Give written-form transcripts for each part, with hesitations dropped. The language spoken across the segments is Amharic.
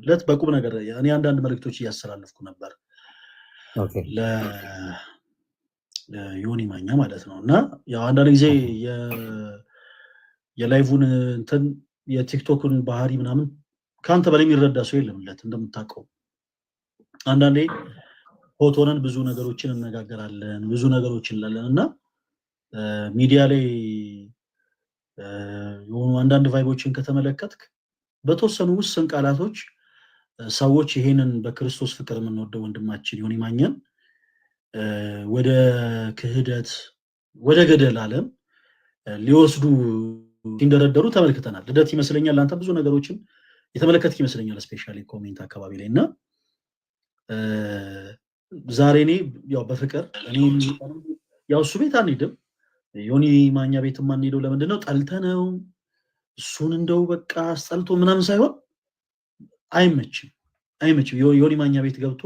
ለት በቁም ነገር እኔ አንዳንድ መልእክቶች እያስተላለፍኩ ነበር ለዮኒ ማኛ ማለት ነው። እና ያው አንዳንድ ጊዜ የላይቭን እንትን የቲክቶክን ባህሪ ምናምን ካንተ በላይ የሚረዳ ሰው የለምለት እንደምታውቀው። አንዳንዴ ፎቶንን ብዙ ነገሮችን እነጋገራለን፣ ብዙ ነገሮችን እንላለን እና ሚዲያ ላይ የሆኑ አንዳንድ ቫይቦችን ከተመለከትክ በተወሰኑ ውስን ቃላቶች ሰዎች ይሄንን በክርስቶስ ፍቅር የምንወደው ወንድማችን ዮኒ ማኛን ወደ ክህደት ወደ ገደል ዓለም ሊወስዱ ሲንደረደሩ ተመልክተናል። ልደት ይመስለኛል አንተ ብዙ ነገሮችን የተመለከትክ ይመስለኛል ስፔሻሊ ኮሜንት አካባቢ ላይ እና ዛሬ እኔ ያው በፍቅር እኔ ያው እሱ ቤት አንሄድም፣ ዮኒ ማኛ ቤት የማንሄደው ለምንድን ነው? ጠልተነው እሱን እንደው በቃ አስጠልቶ ምናምን ሳይሆን አይመችም። ዮኒ ማኛ ቤት ገብቶ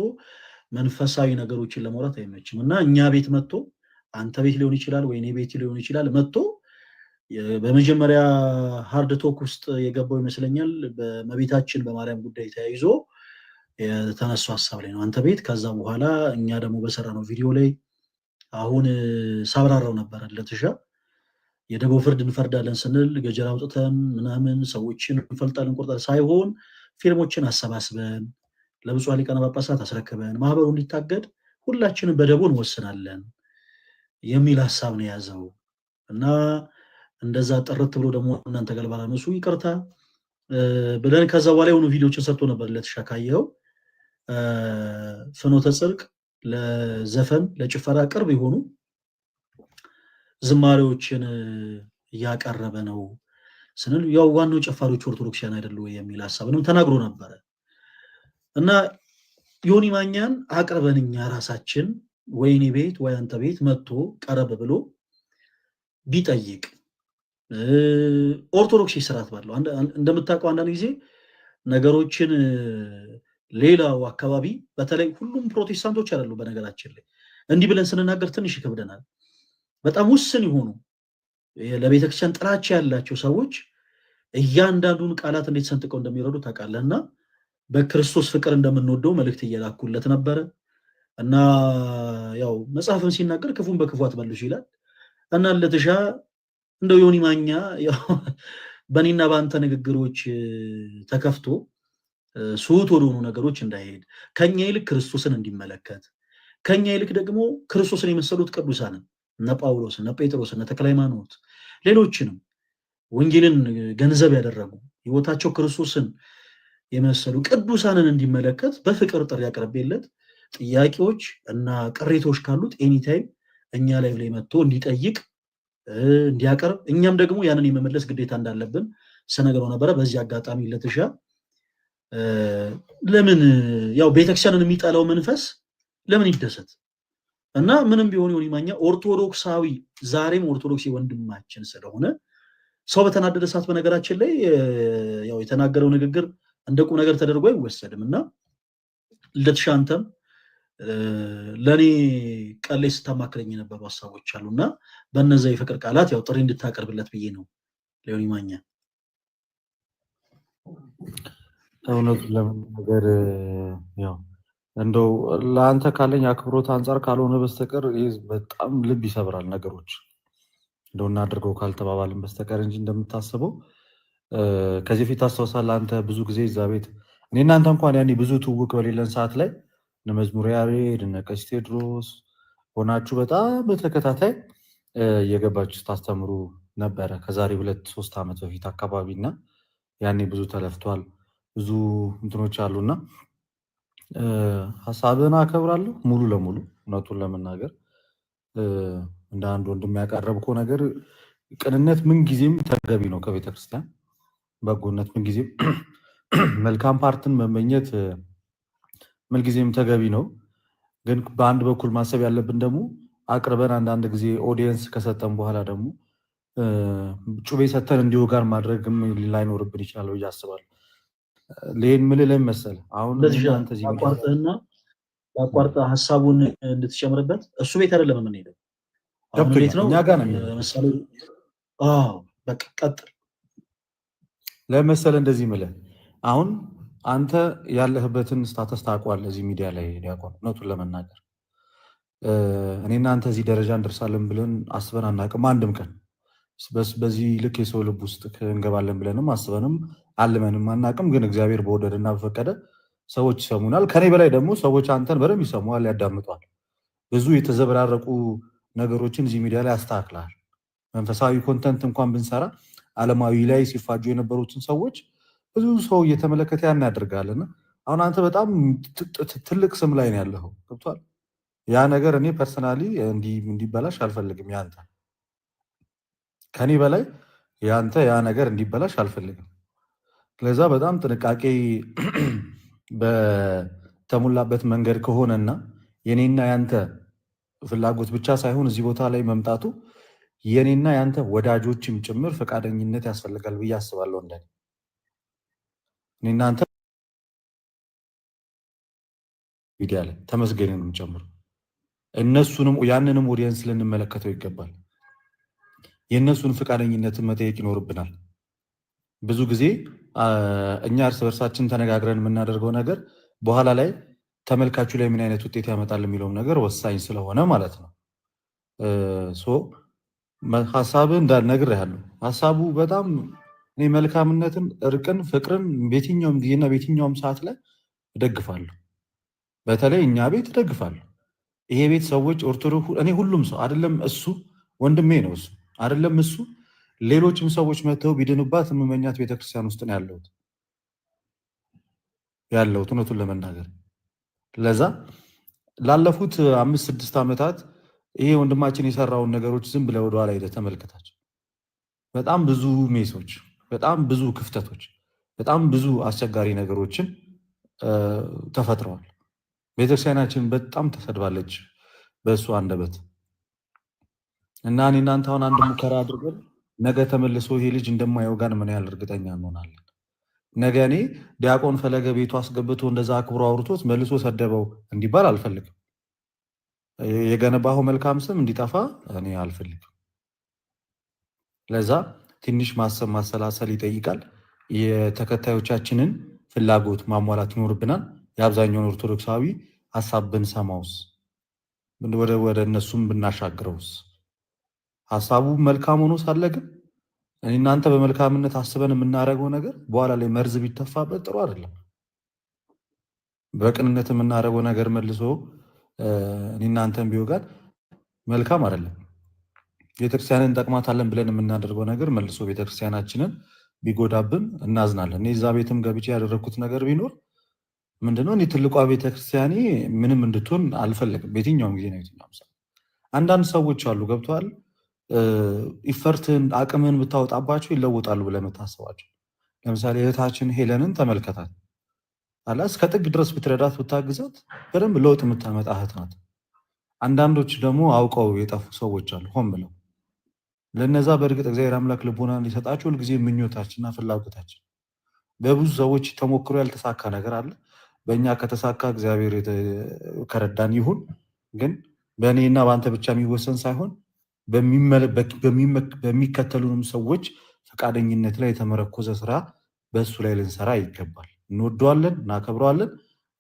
መንፈሳዊ ነገሮችን ለማውራት አይመችም እና እኛ ቤት መጥቶ አንተ ቤት ሊሆን ይችላል ወይ እኔ ቤት ሊሆን ይችላል መጥቶ በመጀመሪያ ሃርድ ቶክ ውስጥ የገባው ይመስለኛል በመቤታችን በማርያም ጉዳይ ተያይዞ የተነሱ ሐሳብ ላይ ነው አንተ ቤት። ከዛ በኋላ እኛ ደግሞ በሰራነው ቪዲዮ ላይ አሁን ሳብራራው ነበር ለትሻ የደቦ ፍርድ እንፈርዳለን ስንል ገጀራ አውጥተን ምናምን ሰዎችን እንፈልጣለን እንቆርጣለን ሳይሆን ፊልሞችን አሰባስበን ለብዙ ሊቃነ ጳጳሳት አስረክበን ማህበሩ እንዲታገድ ሁላችንም በደቦ እንወስናለን የሚል ሐሳብ ነው የያዘው እና እንደዛ ጥርት ብሎ ደግሞ እናንተ ገልባላ ነሱ ይቅርታ ብለን ከዛ በኋላ የሆኑ ቪዲዮችን ሰርቶ ነበር ለተሻካየው ፍኖተ ጽድቅ ለዘፈን ለጭፈራ ቅርብ የሆኑ ዝማሬዎችን እያቀረበ ነው ስንል ያው ዋናው ጨፋሪዎች ኦርቶዶክሲያን አይደሉ የሚል ሐሳብንም ተናግሮ ነበር እና ዮኒ ማኛን አቅርበንኛ ራሳችን ወይኔ ቤት ወይ አንተ ቤት መጥቶ ቀረብ ብሎ ቢጠይቅ ኦርቶዶክስ ስርዓት ባለው እንደምታውቀው አንዳንድ ጊዜ ነገሮችን ሌላው አካባቢ በተለይ ሁሉም ፕሮቴስታንቶች አይደሉ በነገራችን ላይ እንዲህ ብለን ስንናገር ትንሽ ይከብደናል። በጣም ውስን ይሆኑ ለቤተክርስቲያን ጥላቻ ያላቸው ሰዎች እያንዳንዱን ቃላት እንዴት ሰንጥቀው እንደሚረዱ ታውቃለህና በክርስቶስ ፍቅር እንደምንወደው መልእክት እየላኩለት ነበረ እና ያው መጽሐፍም ሲናገር ክፉን በክፉ አትመልሱ ይላል እና ለተሻ እንደው ዮኒ ማኛ ያው በእኔና በአንተ ንግግሮች ተከፍቶ ሱት ወደሆኑ ነገሮች እንዳይሄድ ከኛ ይልቅ ክርስቶስን እንዲመለከት ከኛ ይልቅ ደግሞ ክርስቶስን የመሰሉት ቅዱሳንን እነ ጳውሎስ እነ ጴጥሮስ እነ ተክለ ሃይማኖት ሌሎችንም ወንጌልን ገንዘብ ያደረጉ ህይወታቸው ክርስቶስን የመሰሉ ቅዱሳንን እንዲመለከት በፍቅር ጥሪ ያቀርብለት ጥያቄዎች እና ቅሬታዎች ካሉት ኤኒታይም እኛ ላይ መጥቶ እንዲጠይቅ እንዲያቀርብ እኛም ደግሞ ያንን የመመለስ ግዴታ እንዳለብን ሰነገረው ነበረ። በዚህ አጋጣሚ ለተሻ ለምን ያው ቤተክርስቲያንን የሚጣለው መንፈስ ለምን ይደሰት እና ምንም ቢሆን ዮኒ ማኛ ኦርቶዶክሳዊ ዛሬም ኦርቶዶክስ ወንድማችን ስለሆነ ሰው በተናደደ ሰዓት በነገራችን ላይ ያው የተናገረው ንግግር እንደ ቁም ነገር ተደርጎ አይወሰድም እና ለተሻንተም ለኔ ቀሌ ስታማክረኝ የነበሩ ሐሳቦች አሉና በእነዛ የፍቅር ቃላት ያው ጥሪ እንድታቀርብለት ብዬ ነው ለዮኒ ማኛ። እውነቱን ለመናገር ያው እንደው ለአንተ ካለኝ አክብሮት አንጻር ካልሆነ በስተቀር በጣም ልብ ይሰብራል ነገሮች እንደው እናድርገው ካልተባባልን በስተቀር እንጂ እንደምታስበው ከዚህ ፊት አስተውሳለህ አንተ ብዙ ጊዜ እዛ ቤት እኔ እናንተ እንኳን ያኔ ብዙ ትውውቅ በሌለን ሰዓት ላይ እነ መዝሙር ያሬድ እነ ቀሲስ ቴዎድሮስ ሆናችሁ በጣም በተከታታይ እየገባችሁ ስታስተምሩ ነበረ ከዛሬ 2-3 ዓመት በፊት አካባቢና ያኔ ብዙ ተለፍቷል ብዙ እንትኖች አሉና ሐሳብህን አከብራለሁ ሙሉ ለሙሉ እውነቱን ለመናገር እንደ አንድ ወንድም ያቀረብከው ነገር ቅንነት ምን ጊዜም ተገቢ ነው ከቤተክርስቲያን በጎነት ምን ጊዜም መልካም ፓርትን መመኘት ምን ጊዜም ተገቢ ነው። ግን በአንድ በኩል ማሰብ ያለብን ደግሞ አቅርበን አንዳንድ ጊዜ ኦዲየንስ ከሰጠን በኋላ ደግሞ ጩቤ ሰተን እንዲሁ ጋር ማድረግም ላይኖርብን ይችላል ብዬ አስባለሁ። ለይን ምን ላይ መሰለ አሁን አንተ እዚህ አቋርጠህ ሐሳቡን እንድትጨምርበት እሱ ቤት አይደለም የምንሄደው አሁን ቤት ነው እኛ ጋር ነው ለምሳሌ በቃ ቀጥል ለመሰለ እንደዚህ ምለ አሁን አንተ ያለህበትን ስታተስ ታውቀዋለህ። እዚህ ሚዲያ ላይ ዲያቆን፣ እውነቱን ለመናገር እኔ እናንተ እዚህ ደረጃ እንደርሳለን ብለን አስበን አናውቅም አንድም ቀን። በዚህ ልክ የሰው ልብ ውስጥ እንገባለን ብለንም አስበንም አልመንም አናውቅም። ግን እግዚአብሔር በወደደና በፈቀደ ሰዎች ይሰሙናል። ከኔ በላይ ደግሞ ሰዎች አንተን በደንብ ይሰሙሃል፣ ያዳምጧል። ብዙ የተዘበራረቁ ነገሮችን እዚህ ሚዲያ ላይ አስተካክለሃል። መንፈሳዊ ኮንተንት እንኳን ብንሰራ ዓለማዊ ላይ ሲፋጁ የነበሩትን ሰዎች ብዙ ሰው እየተመለከተ ያን ያደርጋልና አሁን አንተ በጣም ትልቅ ስም ላይ ነው ያለኸው። ገብቷል? ያ ነገር እኔ ፐርሰናሊ እንዲበላሽ አልፈልግም። ያንተ ከኔ በላይ ያንተ ያ ነገር እንዲበላሽ አልፈልግም። ስለዛ በጣም ጥንቃቄ በተሞላበት መንገድ ከሆነና የኔና ያንተ ፍላጎት ብቻ ሳይሆን እዚህ ቦታ ላይ መምጣቱ የኔና ያንተ ወዳጆችም ጭምር ፈቃደኝነት ያስፈልጋል ብዬ አስባለሁ። እንደ እኔና አንተ ሚዲያ ላይ ተመስገንንም ጨምሮ እነሱንም ያንንም ኦዲየንስ ልንመለከተው ይገባል። የእነሱን ፈቃደኝነትን መጠየቅ ይኖርብናል። ብዙ ጊዜ እኛ እርስ በርሳችን ተነጋግረን የምናደርገው ነገር በኋላ ላይ ተመልካቹ ላይ ምን አይነት ውጤት ያመጣል የሚለውም ነገር ወሳኝ ስለሆነ ማለት ነው። ሀሳብህ እንዳልነግር ያለው ሀሳቡ በጣም እኔ መልካምነትን፣ እርቅን፣ ፍቅርን በየትኛውም ጊዜና በየትኛውም ሰዓት ላይ እደግፋለሁ። በተለይ እኛ ቤት እደግፋለሁ። ይሄ ቤት ሰዎች ኦርቶዶክስ እኔ ሁሉም ሰው አይደለም እሱ ወንድሜ ነው እሱ አይደለም እሱ ሌሎችም ሰዎች መጥተው ቢድኑባት የምመኛት ቤተክርስቲያን ውስጥ ነው ያለሁት እውነቱን ለመናገር ለዛ ላለፉት 5-6 ዓመታት ይሄ ወንድማችን የሰራውን ነገሮች ዝም ብለህ ወደኋላ ሄደህ ተመልከታቸው። በጣም ብዙ ሜሶች፣ በጣም ብዙ ክፍተቶች፣ በጣም ብዙ አስቸጋሪ ነገሮችን ተፈጥረዋል። ቤተክርስቲያናችን በጣም ተሰድባለች በእሱ አንደበት እና እኔ እናንተ አሁን አንድ ሙከራ አድርገን ነገ ተመልሶ ይሄ ልጅ እንደማይወጋን ምን ያህል እርግጠኛ እንሆናለን? ነገ እኔ ዲያቆን ፈለገ ቤቱ አስገብቶ እንደዛ አክብሮ አውርቶት መልሶ ሰደበው እንዲባል አልፈልግም። የገነባው መልካም ስም እንዲጠፋ እኔ አልፈልግም። ለዛ ትንሽ ማሰብ ማሰላሰል ይጠይቃል። የተከታዮቻችንን ፍላጎት ማሟላት ይኖርብናል። የአብዛኛውን ኦርቶዶክሳዊ ሀሳብ ብንሰማውስ፣ ወደ እነሱም ብናሻግረውስ? ሀሳቡ መልካም ሆኖ ሳለ ግን እናንተ በመልካምነት አስበን የምናደርገው ነገር በኋላ ላይ መርዝ ቢተፋበት ጥሩ አይደለም። በቅንነት የምናደርገው ነገር መልሶ እናንተን ቢወጋል መልካም አይደለም። ቤተክርስቲያንን እንጠቅማታለን ብለን የምናደርገው ነገር መልሶ ቤተክርስቲያናችንን ቢጎዳብን እናዝናለን። እኔ እዛ ቤትም ገብቼ ያደረግኩት ነገር ቢኖር ምንድነው እኔ ትልቋ ቤተክርስቲያኔ ምንም እንድትሆን አልፈለግም። በየትኛውም ጊዜ ነው የትኛውም ሰው አንዳንድ ሰዎች አሉ ገብተዋል ኢፈርትን አቅምን ብታወጣባቸው ይለወጣሉ ብለህ የምታስባቸው። ለምሳሌ እህታችን ሄለንን ተመልከታት አላ እስከ ጥግ ድረስ ብትረዳት ብታግዛት በደንብ ለውጥ የምታመጣ እህት ናት። አንዳንዶች ደግሞ አውቀው የጠፉ ሰዎች አሉ ሆን ብለው። ለነዛ በእርግጥ እግዚአብሔር አምላክ ልቦና ሊሰጣቸው ሁልጊዜ ምኞታችንና ፍላጎታችን። በብዙ ሰዎች ተሞክሮ ያልተሳካ ነገር አለ። በእኛ ከተሳካ እግዚአብሔር ከረዳን ይሁን። ግን በእኔና በአንተ ብቻ የሚወሰን ሳይሆን በሚከተሉንም ሰዎች ፈቃደኝነት ላይ የተመረኮዘ ስራ በእሱ ላይ ልንሰራ ይገባል። እንወደዋለን፣ እናከብረዋለን።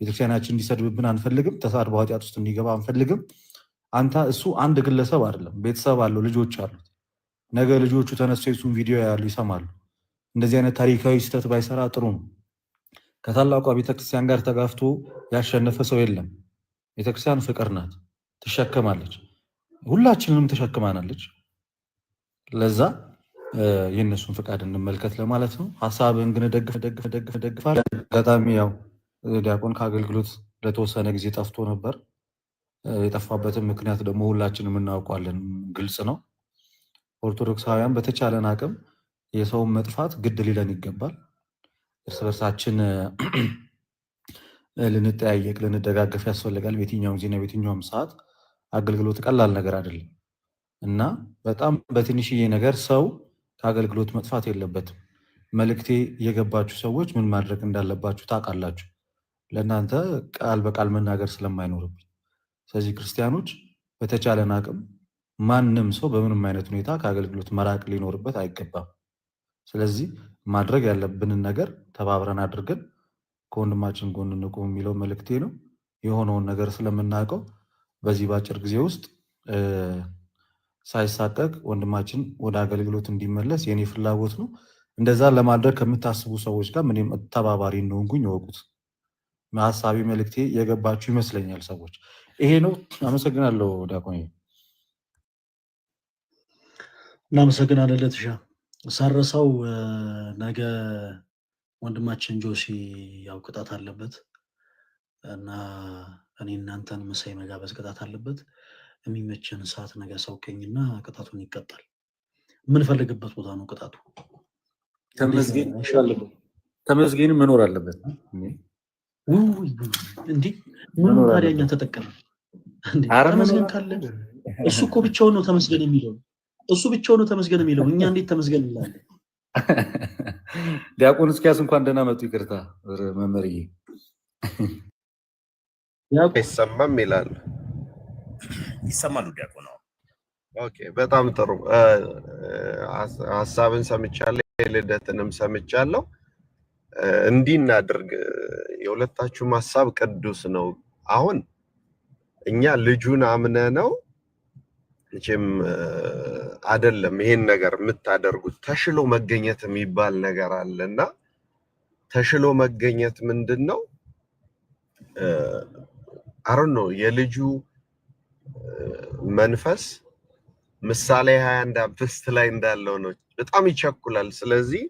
ቤተክርስቲያናችን እንዲሰድብብን አንፈልግም። ተሳድቦ ኃጢአት ውስጥ እንዲገባ አንፈልግም። እሱ አንድ ግለሰብ አይደለም፣ ቤተሰብ አለው፣ ልጆች አሉት። ነገ ልጆቹ ተነስተው የሱን ቪዲዮ ያሉ ይሰማሉ። እንደዚህ አይነት ታሪካዊ ስህተት ባይሰራ ጥሩ ነው። ከታላቋ ቤተክርስቲያን ጋር ተጋፍቶ ያሸነፈ ሰው የለም። ቤተክርስቲያን ፍቅር ናት፣ ትሸከማለች፣ ሁላችንንም ተሸክማናለች። ለዛ የእነሱን ፍቃድ እንመልከት ለማለት ነው። ሀሳብን ግን ደግፋል። አጋጣሚ ያው ዲያቆን ከአገልግሎት ለተወሰነ ጊዜ ጠፍቶ ነበር። የጠፋበትን ምክንያት ደግሞ ሁላችንም እናውቋለን፣ ግልጽ ነው። ኦርቶዶክሳውያን በተቻለን አቅም የሰውን መጥፋት ግድ ሊለን ይገባል። እርስ በርሳችን ልንጠያየቅ፣ ልንደጋገፍ ያስፈልጋል። በየትኛውም ጊዜና በየትኛውም ሰዓት አገልግሎት ቀላል ነገር አይደለም እና በጣም በትንሽዬ ነገር ሰው ከአገልግሎት መጥፋት የለበትም። መልእክቴ የገባችሁ ሰዎች ምን ማድረግ እንዳለባችሁ ታውቃላችሁ። ለእናንተ ቃል በቃል መናገር ስለማይኖርብኝ፣ ስለዚህ ክርስቲያኖች በተቻለን አቅም ማንም ሰው በምንም አይነት ሁኔታ ከአገልግሎት መራቅ ሊኖርበት አይገባም። ስለዚህ ማድረግ ያለብንን ነገር ተባብረን አድርገን ከወንድማችን ጎን እንቁም የሚለው መልእክቴ ነው። የሆነውን ነገር ስለምናውቀው በዚህ ባጭር ጊዜ ውስጥ ሳይሳቀቅ ወንድማችን ወደ አገልግሎት እንዲመለስ የኔ ፍላጎት ነው። እንደዛ ለማድረግ ከምታስቡ ሰዎች ጋር ምንም ተባባሪ እንደሆንኩኝ ይወቁት። ሀሳቢ መልእክቴ የገባችሁ ይመስለኛል ሰዎች። ይሄ ነው። አመሰግናለሁ ዲያቆን። እናመሰግናለን ለትሻ። ሳረሳው ነገ ወንድማችን ጆሲ ያው ቅጣት አለበት እና እኔ እናንተን ምሳይ መጋበዝ ቅጣት አለበት። የሚመችን ሰዓት ነገ ሰውቀኝና ቅጣቱን ይቀጣል። የምንፈልግበት ቦታ ነው ቅጣቱ። ተመስገን መኖር አለበት። እንዲህ ምን ታዲያኛ ተጠቀመ ተመስገን ካለ እሱ እኮ ብቻውን ነው ተመስገን የሚለው። እሱ ብቻውን ነው ተመስገን የሚለው። እኛ እንዴት ተመስገን እንላለን? ዲያቆን እስኪያስ እንኳን ደህና መጡ። ይቅርታ መምህርዬ። ይሰማም ይላል። ይሰማሉ ዲያቆን። ኦኬ፣ በጣም ጥሩ ሀሳብን ሰምቻለሁ፣ የልደትንም ሰምቻለሁ። እንዲህ እናድርግ። የሁለታችሁም ሀሳብ ቅዱስ ነው። አሁን እኛ ልጁን አምነ ነው እቺም አይደለም ይሄን ነገር የምታደርጉት። ተሽሎ መገኘት የሚባል ነገር አለና ተሽሎ መገኘት ምንድነው? አሮን ነው የልጁ መንፈስ ምሳሌ 21:5 ላይ እንዳለው ነው። በጣም ይቸኩላል። ስለዚህ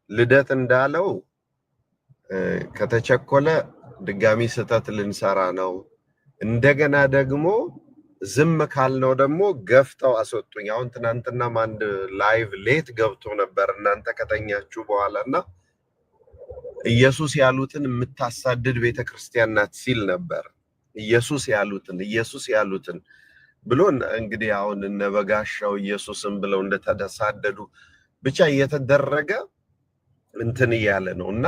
ልደት እንዳለው ከተቸኮለ ድጋሚ ስተት ልንሰራ ነው። እንደገና ደግሞ ዝም ካልነው ደግሞ ገፍተው አስወጡኝ። አሁን ትናንትና አንድ ላይቭ ሌት ገብቶ ነበር እናንተ ከተኛችሁ በኋላና ኢየሱስ ያሉትን የምታሳድድ ቤተክርስቲያን ናት ሲል ነበር። ኢየሱስ ያሉትን ብሎ እንግዲህ አሁን እነ በጋሻው ኢየሱስን ብለው እንደተሳደዱ ብቻ እየተደረገ እንትን እያለ ነውና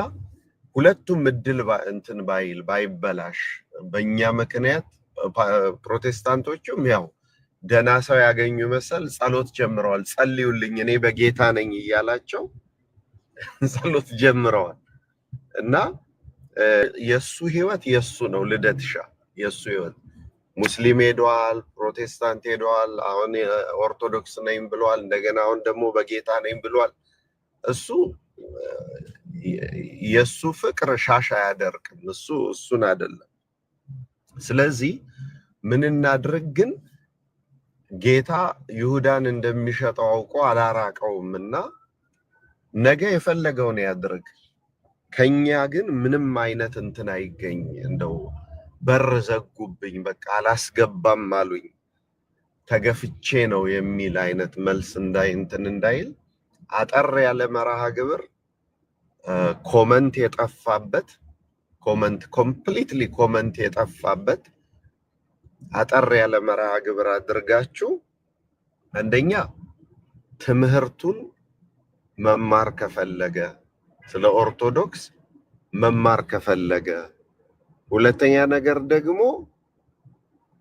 ሁለቱም እድል እንትን ባይበላሽ በእኛ ምክንያት ፕሮቴስታንቶቹም ያው ደና ሰው ያገኙ መሰል ጸሎት ጀምረዋል። ጸልዩልኝ እኔ በጌታ ነኝ እያላቸው ጸሎት ጀምረዋል። እና የሱ ህይወት የሱ ነው። ልደትሻ የሱ ህይወት ሙስሊም ሄዷል፣ ፕሮቴስታንት ሄዷል፣ አሁን ኦርቶዶክስ ነኝ ብሏል፣ እንደገና አሁን ደግሞ በጌታ ነኝ ብሏል። እሱ የሱ ፍቅር ሻሻ ያደርቅም እሱን አይደለም። ስለዚህ ምን እናድርግ ግን ጌታ ይሁዳን እንደሚሸጠው አውቆ አላራቀውምና ነገ የፈለገውን ያድርግ። ከኛ ግን ምንም አይነት እንትን አይገኝ። እንደው በር ዘጉብኝ በቃ አላስገባም አሉኝ ተገፍቼ ነው የሚል አይነት መልስ እንዳይል አጠር ያለ መርሃ ግብር ኮመንት የጠፋበት ኮምፕሊትሊ ኮመንት የጠፋበት አጠር ያለ መርሃ ግብር አድርጋችሁ አንደኛ ትምህርቱን መማር ከፈለገ ስለ ኦርቶዶክስ መማር ከፈለገ፣ ሁለተኛ ነገር ደግሞ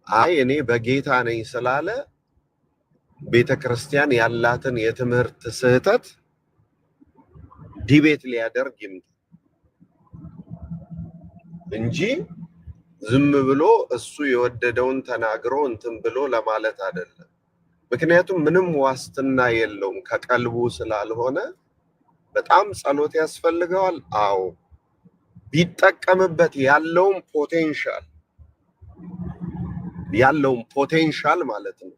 አይ እኔ በጌታ ነኝ ስላለ ቤተክርስቲያን ያላትን የትምህርት ስህተት ዲቤት ሊያደርግ ይምጣ እንጂ ዝም ብሎ እሱ የወደደውን ተናግሮ እንትን ብሎ ለማለት አይደለም። ምክንያቱም ምንም ዋስትና የለውም ከቀልቡ ስላልሆነ በጣም ጸሎት ያስፈልገዋል። አዎ ቢጠቀምበት ያለውን ፖቴንሻል ማለት ነው።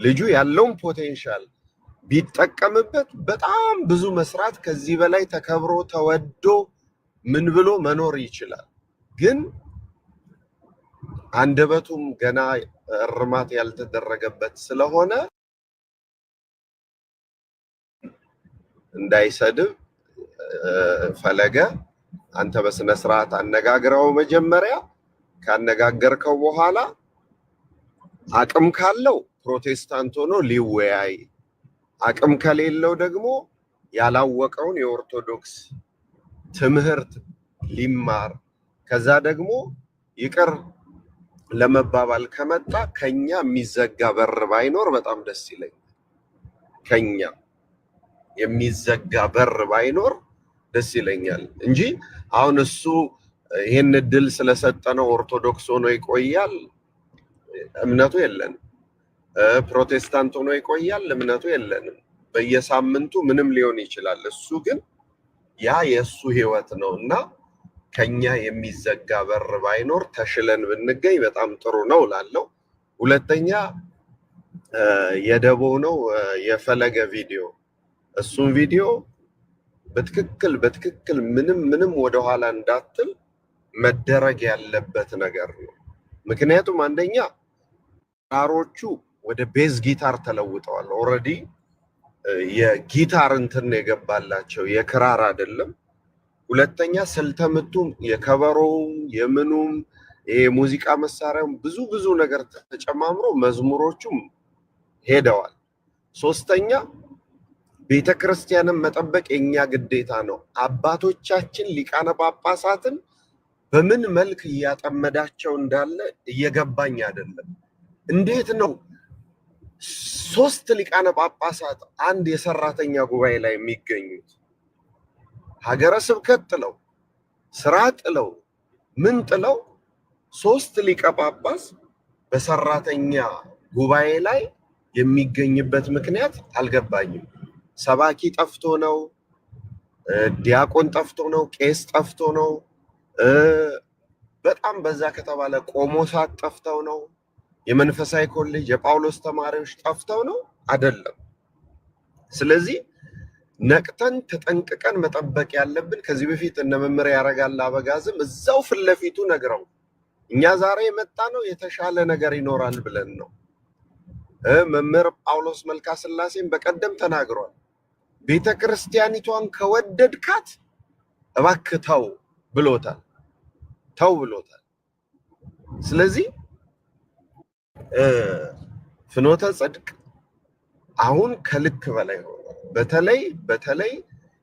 ልጁ ያለውን ፖቴንሻል ቢጠቀምበት በጣም ብዙ መስራት ከዚህ በላይ ተከብሮ ተወዶ ምን ብሎ መኖር ይችላል። ግን አንደበቱም ገና እርማት ያልተደረገበት ስለሆነ እንዳይሰድብ ፈለገ አንተ በስነ ስርዓት አነጋግረው። መጀመሪያ ካነጋገርከው በኋላ አቅም ካለው ፕሮቴስታንት ሆኖ ሊወያይ፣ አቅም ከሌለው ደግሞ ያላወቀውን የኦርቶዶክስ ትምህርት ሊማር፣ ከዛ ደግሞ ይቅር ለመባባል ከመጣ ከኛ የሚዘጋ በር ባይኖር በጣም ደስ ይለኛል። ከኛ የሚዘጋ በር ባይኖር ደስ ይለኛል እንጂ አሁን እሱ ይሄን እድል ስለሰጠነው ኦርቶዶክስ ሆኖ ይቆያል እምነቱ የለንም። ፕሮቴስታንት ሆኖ ይቆያል እምነቱ የለንም። በየሳምንቱ ምንም ሊሆን ይችላል። እሱ ግን ያ የሱ ህይወት ነውና ከኛ የሚዘጋ በር ባይኖር ተሽለን ብንገኝ በጣም ጥሩ ነው ላለው። ሁለተኛ የደቦ ነው የፈለገ ቪዲዮ እሱን ቪዲዮ በትክክል ምንም ወደ ኋላ እንዳትል መደረግ ያለበት ነገር ነው። ምክንያቱም አንደኛ ጊታሮቹ ወደ ቤዝ ጊታር ተለውጠዋል። ኦሬዲ የጊታር እንትን የገባላቸው የክራር አይደለም። ሁለተኛ ስልተምቱም የከበሮም የምኑም የሙዚቃ መሳሪያም ብዙ ነገር ተጨማምሮ መዝሙሮቹም ሄደዋል። ሶስተኛ ቤተክርስቲያንን መጠበቅ የኛ ግዴታ ነው። አባቶቻችን ሊቃነ ጳጳሳትን በምን መልክ እያጠመዳቸው እንዳለ እየገባኝ አይደለም። እንዴት ነው 3 ሊቃነ ጳጳሳት አንድ የሰራተኛ ጉባኤ ላይ የሚገኙት? ሀገረ ስብከት ጥለው ስራ ጥለው ምን ጥለው 3 ሊቀ ጳጳስ በሰራተኛ ጉባኤ ላይ የሚገኝበት ምክንያት አልገባኝም። ሰባኪ ጠፍቶ ነው? ዲያቆን ጠፍቶ ነው? ቄስ ጠፍቶ ነው? በጣም በዛ ከተባለ ቆሞሳት ጠፍተው ነው? የመንፈሳዊ ኮሌጅ የጳውሎስ ተማሪዎች ጠፍተው ነው? አይደለም። ስለዚህ ነቅተን ተጠንቅቀን መጠበቅ ያለብን ከዚህ በፊት እነ መምህር ያረጋል አበጋዝም እዛው ፍለፊቱ ነግረው እኛ ዛሬ የመጣ ነው የተሻለ ነገር ይኖራል ብለን ነው። መምህር ጳውሎስ መልካ ስላሴም በቀደም ተናግሯል። ቤተክርስቲያኒቷን ከወደድካት እባክህ ተው ብሎታል። ስለዚህ ፍኖተ ጽድቅ አሁን ከልክ በላይ ሆነ። በተለይ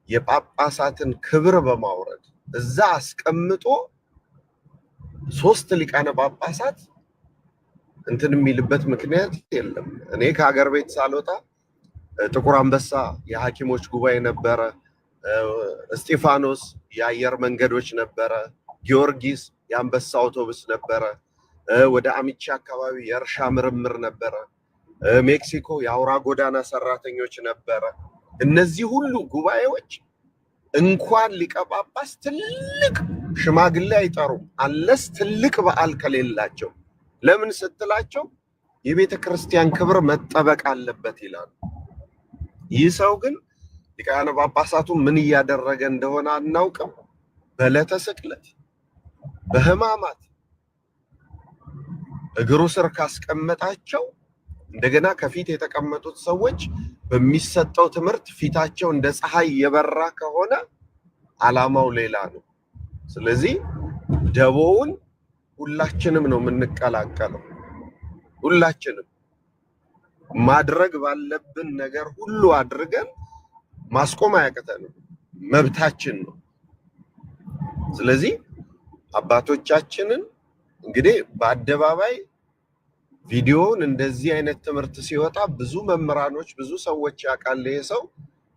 የጳጳሳትን ክብር በማውረድ እዛ አስቀምጦ 3 ሊቃነ ጳጳሳት እንትን የሚልበት ምክንያት የለም። እኔ ከሀገር ቤት ሳልወጣ ጥቁር አንበሳ የሐኪሞች ጉባኤ ነበረ፣ እስጢፋኖስ የአየር መንገዶች ነበረ፣ ጊዮርጊስ የአንበሳ አውቶቡስ ነበረ፣ ወደ አሚቻ አካባቢ የእርሻ ምርምር ነበረ፣ ሜክሲኮ የአውራ ጎዳና ሰራተኞች ነበረ። እነዚህ ሁሉ ጉባኤዎች እንኳን ሊቀ ጳጳስ ትልቅ ሽማግሌ አይጠሩም አለስ ትልቅ በዓል ከሌላቸው። ለምን ስትላቸው የቤተ ክርስቲያን ክብር መጠበቅ አለበት ይላሉ። ይህ ሰው ግን ሊቃነ ጳጳሳቱ ምን እያደረገ እንደሆነ አናውቅም። በዕለተ ስቅለት በሕማማት እግሩ ስር ካስቀመጣቸው እንደገና ከፊት የተቀመጡት ሰዎች በሚሰጠው ትምህርት ፊታቸው እንደ ፀሐይ የበራ ከሆነ ዓላማው ሌላ ነው። ስለዚህ ደቦውን ሁላችንም ነው የምንቀላቀለው። ሁላችንም ማድረግ ባለብን ነገር ሁሉ አድርገን ማስቆም አያቅተንም፣ መብታችን ነው። ስለዚህ አባቶቻችንን እንግዲህ በአደባባይ ቪዲዮውን እንደዚህ አይነት ትምህርት ሲወጣ ብዙ መምህራኖች ብዙ ሰዎች ያውቃል። ይሄ ሰው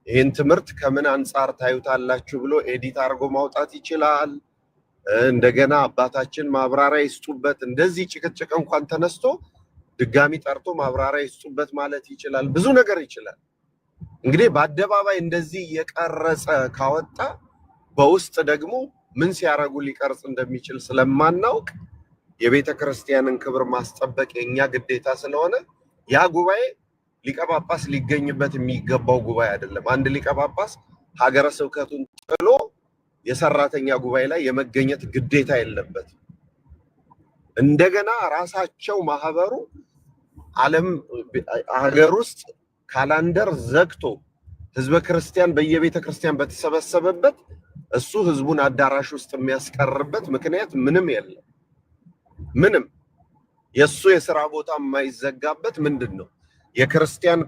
ይሄን ትምህርት ከምን አንጻር ታዩታላችሁ ብሎ ኤዲት አድርጎ ማውጣት ይችላል። እንደገና አባታችን ማብራሪያ ይስጡበት፣ እንደዚህ ጭቅጭቅ እንኳን ተነስቶ ድጋሚ ጠርቶ ማብራሪያ ይስጡበት ማለት ይችላል። ብዙ ነገር ይችላል። እንግዲህ በአደባባይ እንደዚህ የቀረጸ ካወጣ በውስጥ ደግሞ ምን ሲያረጉ ሊቀርጽ እንደሚችል ስለማናውቅ የቤተ ክርስቲያንን ክብር ማስጠበቅ የኛ ግዴታ ስለሆነ ያ ጉባኤ ሊቀ ጳጳስ ሊገኝበት የሚገባው ጉባኤ አይደለም። አንድ ሊቀ ጳጳስ ሀገረ ስብከቱን ጥሎ የሰራተኛ ጉባኤ ላይ የመገኘት ግዴታ የለበትም። እንደገና ራሳቸው ማህበሩ ዓለም ሀገር ውስጥ ካላንደር ዘግቶ ህዝበ ክርስቲያን በየቤተ ክርስቲያን በተሰበሰበበት እሱ ህዝቡን አዳራሽ ውስጥ የሚያስቀርበት ምክንያት ምንም የለም። ምንም የሱ የሥራ ቦታ የማይዘጋበት ምንድነው? የክርስቲያን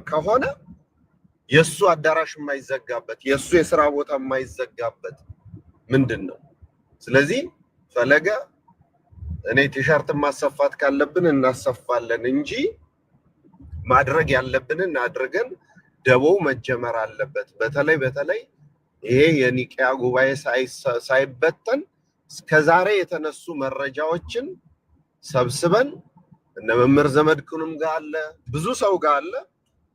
ከሆነ የሱ አዳራሽ የማይዘጋበት የሱ የሥራ ቦታ የማይዘጋበት ምንድነው? ስለዚህ ፈለገ እኔ ቲሸርት ማሰፋት ካለብን እናሰፋለን እንጂ ማድረግ ያለብንን አድርገን ደቦው መጀመር አለበት። በተለይ ይሄ የኒቂያ ጉባኤ ሳይበተን እስከዛሬ የተነሱ መረጃዎችን ሰብስበን እነ መምህር ዘመድኩንም ጋር አለ ብዙ ሰው ጋር አለ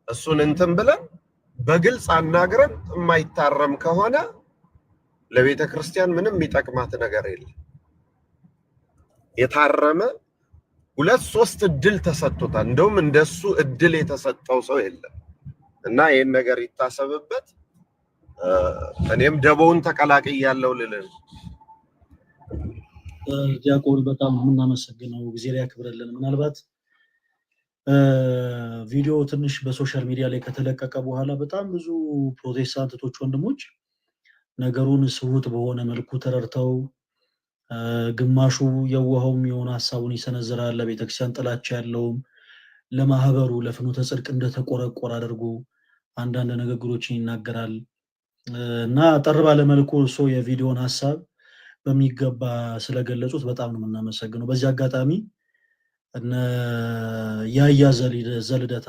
እሱን እንትን ብለን በግልጽ አናግረን የማይታረም ከሆነ ለቤተ ክርስቲያን ምንም የሚጠቅማት ነገር የለም። የታረመ 2-3 እድል ተሰጥቶታል። እንደውም እንደሱ እድል የተሰጠው ሰው የለም እና ይሄን ነገር ይታሰብበት። እኔም ደቦውን ተቀላቅያለሁ ልልን። ዲያቆን በጣም የምናመሰግነው እግዚአብሔር ያክብረልን። ምናልባት ቪዲዮ ትንሽ በሶሻል ሚዲያ ላይ ከተለቀቀ በኋላ በጣም ብዙ ፕሮቴስታንቶች ወንድሞች ነገሩን ስሁት በሆነ መልኩ ተረድተው ግማሹ የዋሃውም የሆነ ሀሳቡን ይሰነዝራል። ለቤተክርስቲያን ጥላቻ ያለውም ለማህበሩ ለፍኖተ ጽድቅ እንደተቆረቆረ አድርጎ አንዳንድ ንግግሮችን ይናገራል እና ጠር ባለ መልኩ እርሶ የቪዲዮን ሀሳብ በሚገባ ስለገለጹት በጣም ነው የምናመሰግነው። በዚህ አጋጣሚ እነ ያያ ዘልደታ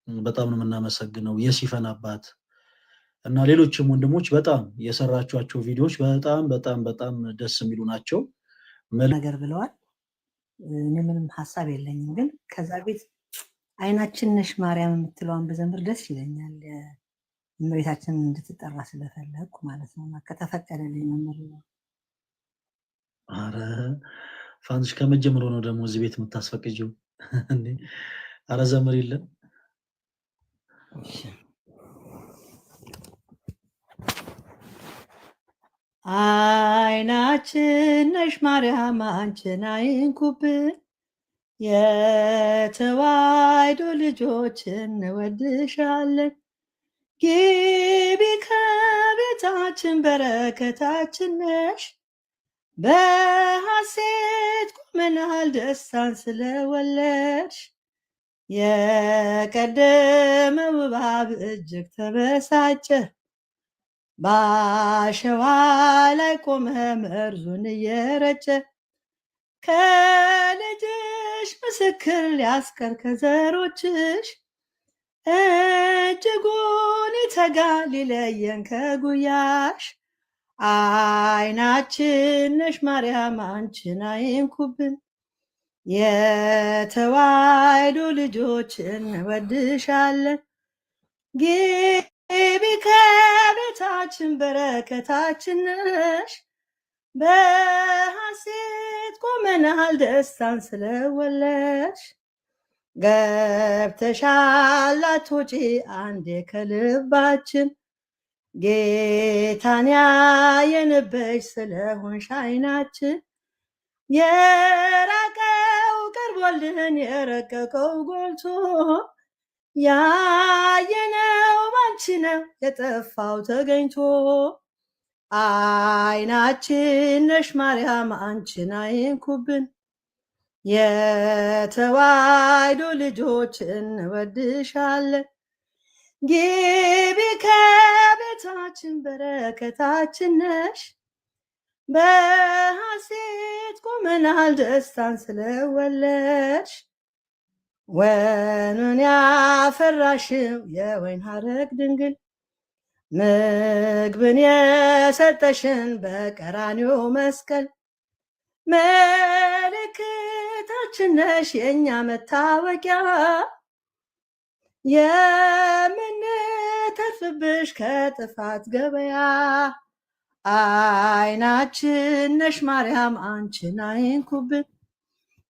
በጣም ነው የምናመሰግነው። የሲፈን አባት እና ሌሎችም ወንድሞች በጣም የሰራቿቸው ቪዲዮዎች በጣም ደስ የሚሉ ናቸው። ነገር ብለዋል። እኔ ምንም ሀሳብ የለኝም፣ ግን ከዛ ቤት አይናችን ነሽ ማርያም የምትለዋን በዘምር ደስ ይለኛል። እመቤታችን እንድትጠራ ስለፈለግኩ ማለት ነው። ከተፈቀደልኝ መምህር ነው። አረ ፋንሽ ከመጀመሩ ነው ደግሞ እዚህ ቤት የምታስፈቅጂው? አረ ዘምር የለም። አይናችን ነሽ ማርያም አንቺን አይንኩብን፣ የተዋሕዶ ልጆች እንወድሻለን። ግቢ ከቤታችን በረከታችን ነሽ፣ በሐሴት ቆመናል ደስታን ስለወለድሽ። የቀደመው እባብ እጅግ ተበሳጨ፣ በአሸዋ ላይ ቆመ መርዙን እየረጨ። ከልጅሽ ምስክር ሊያስቀር ከዘሮችሽ፣ እጅጉን ይተጋ ሊለየን ከጉያሽ። አይናችን ነሽ ማርያም አንቺን አይንኩብን፣ የተዋሕዶ ልጆች እንወድሻለን። ግቢ ከቤታችን በረከታችን ነሽ፣ በሐሴት ቆመናል ደስታን ስለወለድሽ። ገብተሻል አትወጪ አንዴ ከልባችን፣ ጌታን ያየንበሽ ስለሆንሽ አይናችን። የራቀው ቀርቦልን የረቀቀው ጎልቶ፣ ያየነው ባንቺ ነው የጠፋው ተገኝቶ። አይናችን ነሽ ማርያም አንቺን አይንኩብን፣ የተዋሕዶ ልጆች እንወድሻለን። ግቢ ከቤታችን በረከታችን ነሽ፣ በሐሴት ቆመናል ደስታን ስለወለድሽ። ወይኑን ያፈራሽው የወይን ሐረግ ድንግል፣ ምግብን የሰጠሽን በቀራንዮ መስቀል። ምልክታችን ነሽ የእኛ መታወቂያ፣ የምንተርፍብሽ ከጥፋት ገበያ። አይናችን ነሽ ማርያም አንቺን አይንኩብን፣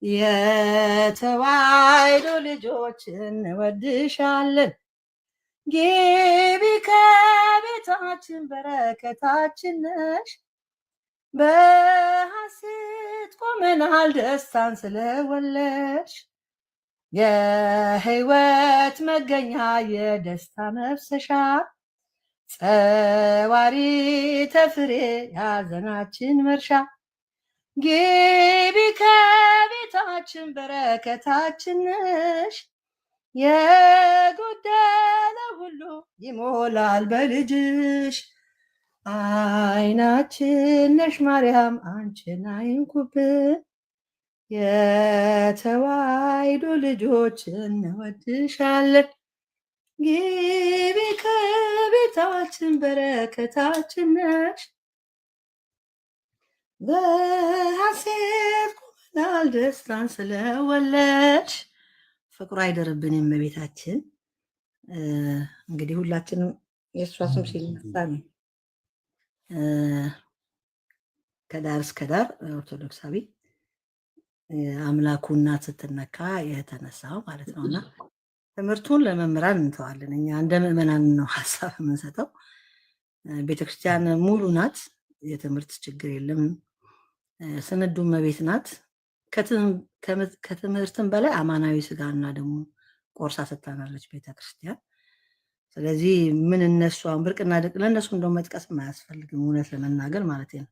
የተዋሕዶ ልጆች እንወድሻለን። ግቢ ከቤታችን በረከታችን ነሽ፣ በሐሴት ቆመናል ደስታን ስለወለድሽ። የሕይወት መገኛ የደስታ መፍሰሻ፣ ጸዋሪተ ፍሬ ያዘናችን መርሻ። ግቢ ከቤታችን በረከታችን ነሽ፣ የጎደለ ሁሉ ይሞላል በልጅሽ። አይናችን ነሽ ማርያም አንቺን አይንኩብን፣ የተዋሕዶ ልጆች እንወድሻለን። ግቢ ከቤታችን በረከታችን ነሽ። በሐሴት ቁመናል ደስታን ስለወለድሽ። ፍቅሯ አይደርብን እመቤታችን። እንግዲህ ሁላችንም የእሷ ስም ሲነሳ ነው ከዳር እስከ ዳር ኦርቶዶክሳዊ አምላኩ እናት ስትነካ የተነሳው ማለት ነው። እና ትምህርቱን ለመምህራን እንተዋለን። እኛ እንደ ምዕመናን ነው ሀሳብ የምንሰጠው። ቤተክርስቲያን ሙሉ ናት፣ የትምህርት ችግር የለም። ስንዱ እመቤት ናት። ከትምህርትም በላይ አማናዊ ስጋና ደግሞ ቆርሳ ሰጥታናለች ቤተክርስቲያን። ስለዚህ ምን እነሱ ብርቅና ድቅ ለእነሱ እንደው መጥቀስም አያስፈልግም እውነት ለመናገር ማለት ነው።